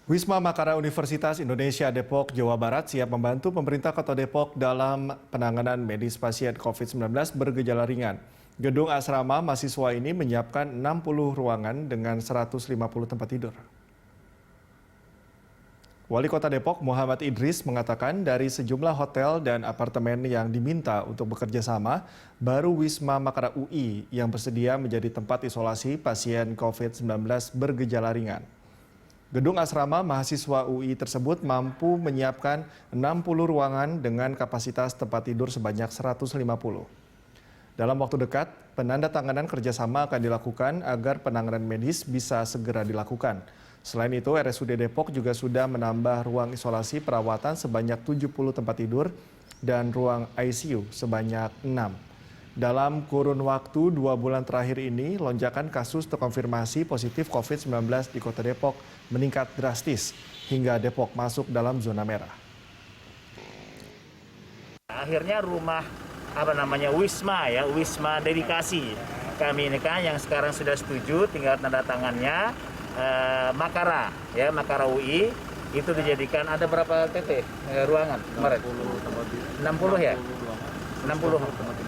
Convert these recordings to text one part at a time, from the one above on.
Wisma Makara Universitas Indonesia Depok, Jawa Barat siap membantu pemerintah Kota Depok dalam penanganan medis pasien COVID-19 bergejala ringan. Gedung asrama mahasiswa ini menyiapkan 60 ruangan dengan 150 tempat tidur. Wali Kota Depok Muhammad Idris mengatakan dari sejumlah hotel dan apartemen yang diminta untuk bekerja sama, baru Wisma Makara UI yang bersedia menjadi tempat isolasi pasien COVID-19 bergejala ringan. Gedung asrama mahasiswa UI tersebut mampu menyiapkan 60 ruangan dengan kapasitas tempat tidur sebanyak 150. Dalam waktu dekat, penandatanganan kerjasama akan dilakukan agar penanganan medis bisa segera dilakukan. Selain itu, RSUD Depok juga sudah menambah ruang isolasi perawatan sebanyak 70 tempat tidur dan ruang ICU sebanyak 6. Dalam kurun waktu 2 bulan terakhir ini, lonjakan kasus terkonfirmasi positif COVID-19 di Kota Depok meningkat drastis hingga Depok masuk dalam zona merah. Akhirnya rumah Wisma dedikasi kami ini kan yang sekarang sudah setuju, tinggal tanda tangannya Makara UI itu dijadikan ada berapa ruangan kemarin? 60 ya? 60.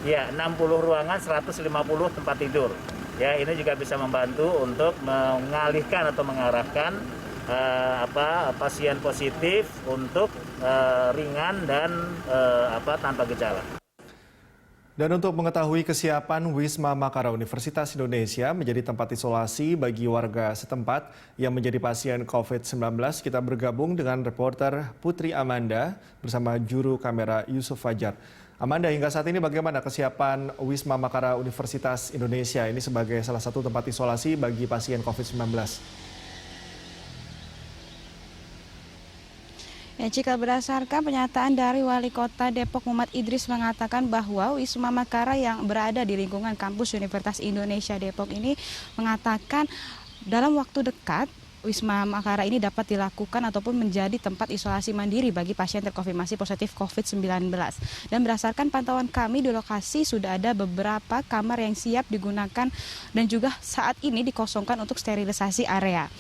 Ya, 60 ruangan, 150 tempat tidur. Ya, ini juga bisa membantu untuk mengalihkan atau mengarahkan pasien positif untuk ringan dan tanpa gejala. Dan untuk mengetahui kesiapan Wisma Makara Universitas Indonesia menjadi tempat isolasi bagi warga setempat yang menjadi pasien COVID-19, kita bergabung dengan reporter Putri Amanda bersama juru kamera Yusuf Fajar. Amanda, hingga saat ini bagaimana kesiapan Wisma Makara Universitas Indonesia ini sebagai salah satu tempat isolasi bagi pasien COVID-19? Ya, jika berdasarkan pernyataan dari Wali Kota Depok Muhammad Idris mengatakan bahwa Wisma Makara yang berada di lingkungan kampus Universitas Indonesia Depok ini mengatakan dalam waktu dekat Wisma Makara ini dapat dilakukan ataupun menjadi tempat isolasi mandiri bagi pasien terkonfirmasi positif COVID-19. Dan berdasarkan pantauan kami di lokasi sudah ada beberapa kamar yang siap digunakan dan juga saat ini dikosongkan untuk sterilisasi area.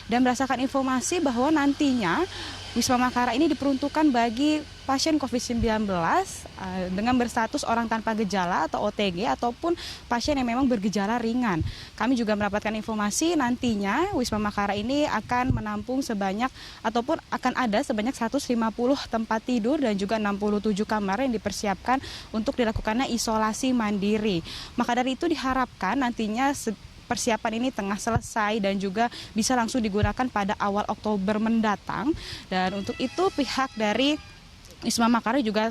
Dan berdasarkan informasi bahwa nantinya Wisma Makara ini diperuntukkan bagi pasien COVID-19 dengan berstatus orang tanpa gejala atau OTG ataupun pasien yang memang bergejala ringan. Kami juga mendapatkan informasi nantinya Wisma Makara ini akan menampung sebanyak ataupun akan ada sebanyak 150 tempat tidur dan juga 67 kamar yang dipersiapkan untuk dilakukannya isolasi mandiri. Maka dari itu diharapkan nantinya persiapan ini tengah selesai dan juga bisa langsung digunakan pada awal Oktober mendatang. Dan untuk itu pihak dari Wisma Makara juga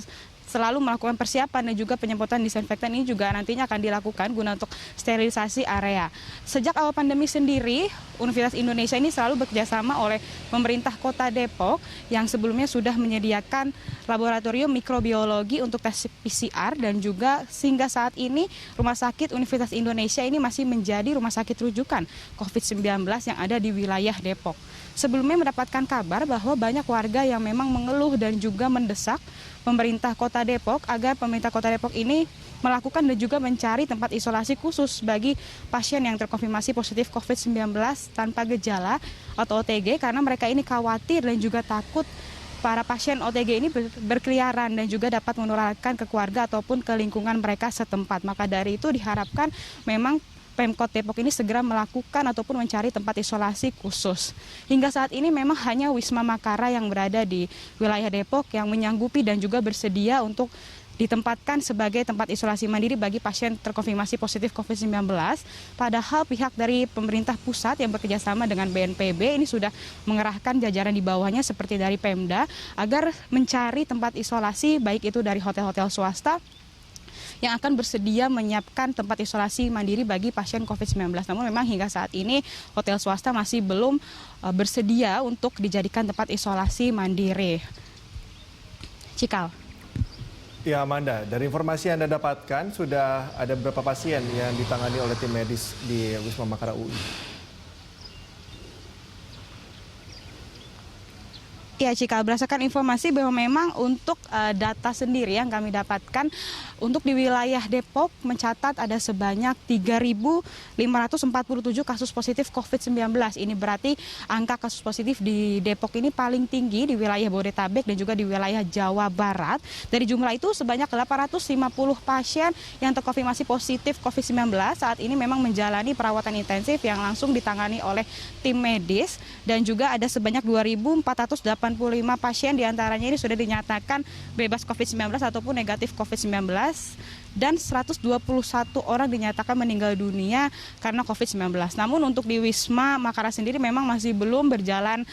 selalu melakukan persiapan dan juga penyemprotan disinfektan ini juga nantinya akan dilakukan guna untuk sterilisasi area. Sejak awal pandemi sendiri, Universitas Indonesia ini selalu bekerjasama oleh pemerintah Kota Depok yang sebelumnya sudah menyediakan laboratorium mikrobiologi untuk tes PCR dan juga sehingga saat ini Rumah Sakit Universitas Indonesia ini masih menjadi rumah sakit rujukan COVID-19 yang ada di wilayah Depok. Sebelumnya mendapatkan kabar bahwa banyak warga yang memang mengeluh dan juga mendesak pemerintah Kota Depok agar pemerintah Kota Depok ini melakukan dan juga mencari tempat isolasi khusus bagi pasien yang terkonfirmasi positif COVID-19 tanpa gejala atau OTG karena mereka ini khawatir dan juga takut para pasien OTG ini berkeliaran dan juga dapat menularkan ke keluarga ataupun ke lingkungan mereka setempat. Maka dari itu diharapkan memang Pemkot Depok ini segera melakukan ataupun mencari tempat isolasi khusus. Hingga saat ini memang hanya Wisma Makara yang berada di wilayah Depok yang menyanggupi dan juga bersedia untuk ditempatkan sebagai tempat isolasi mandiri bagi pasien terkonfirmasi positif COVID-19. Padahal pihak dari pemerintah pusat yang bekerjasama dengan BNPB ini sudah mengerahkan jajaran di bawahnya seperti dari Pemda agar mencari tempat isolasi baik itu dari hotel-hotel swasta yang akan bersedia menyiapkan tempat isolasi mandiri bagi pasien COVID-19. Namun memang hingga saat ini hotel swasta masih belum bersedia untuk dijadikan tempat isolasi mandiri. Cikal. Ya Amanda, dari informasi yang Anda dapatkan sudah ada beberapa pasien yang ditangani oleh tim medis di Wisma Makara UI? Ya, Cikal, berdasarkan informasi bahwa memang untuk data sendiri yang kami dapatkan, untuk di wilayah Depok mencatat ada sebanyak 3.547 kasus positif COVID-19. Ini berarti angka kasus positif di Depok ini paling tinggi di wilayah Bodetabek dan juga di wilayah Jawa Barat. Dari jumlah itu sebanyak 850 pasien yang terkonfirmasi positif COVID-19 saat ini memang menjalani perawatan intensif yang langsung ditangani oleh tim medis, dan juga ada sebanyak 2.485 pasien diantaranya ini sudah dinyatakan bebas COVID-19 ataupun negatif COVID-19, dan 121 orang dinyatakan meninggal dunia karena COVID-19. Namun untuk di Wisma Makara sendiri memang masih belum berjalan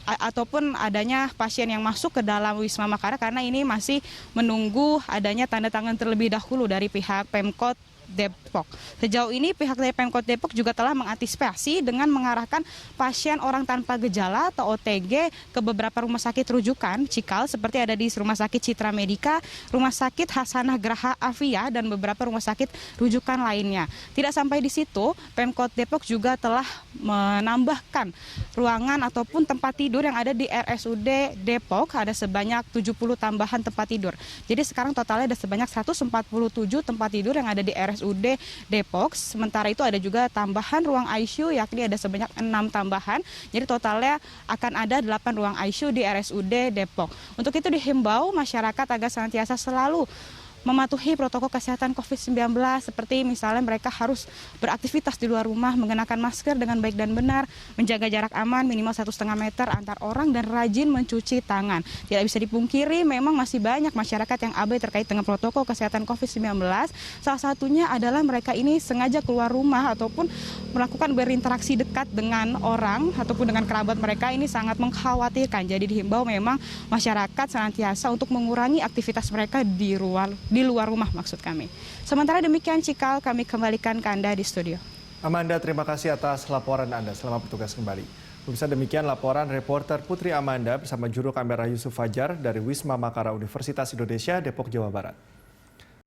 ataupun adanya pasien yang masuk ke dalam Wisma Makara karena ini masih menunggu adanya tanda tangan terlebih dahulu dari pihak Pemkot Depok. Sejauh ini pihak dari Pemkot Depok juga telah mengantisipasi dengan mengarahkan pasien orang tanpa gejala atau OTG ke beberapa rumah sakit rujukan Cikal, seperti ada di Rumah Sakit Citra Medika, Rumah Sakit Hasanah Graha Afia, dan beberapa rumah sakit rujukan lainnya. Tidak sampai di situ, Pemkot Depok juga telah menambahkan ruangan ataupun tempat tidur yang ada di RSUD Depok, ada sebanyak 70 tambahan tempat tidur. Jadi sekarang totalnya ada sebanyak 147 tempat tidur yang ada di RSUD Depok. Sementara itu ada juga tambahan ruang ICU, yakni ada sebanyak 6 tambahan. Jadi totalnya akan ada 8 ruang ICU di RSUD Depok. Untuk itu dihimbau masyarakat agar senantiasa selalu mematuhi protokol kesehatan COVID-19, seperti misalnya mereka harus beraktivitas di luar rumah, mengenakan masker dengan baik dan benar, menjaga jarak aman minimal 1,5 meter antar orang, dan rajin mencuci tangan. Tidak bisa dipungkiri memang masih banyak masyarakat yang abai terkait dengan protokol kesehatan COVID-19. Salah satunya adalah mereka ini sengaja keluar rumah ataupun melakukan berinteraksi dekat dengan orang ataupun dengan kerabat mereka, ini sangat mengkhawatirkan. Jadi dihimbau memang masyarakat senantiasa untuk mengurangi aktivitas mereka di luar rumah maksud kami. Sementara demikian Cikal, kami kembalikan ke Anda di studio. Amanda, terima kasih atas laporan Anda. Selamat bertugas kembali. Pemirsa, demikian laporan reporter Putri Amanda bersama juru kamera Yusuf Fajar dari Wisma Makara Universitas Indonesia, Depok, Jawa Barat.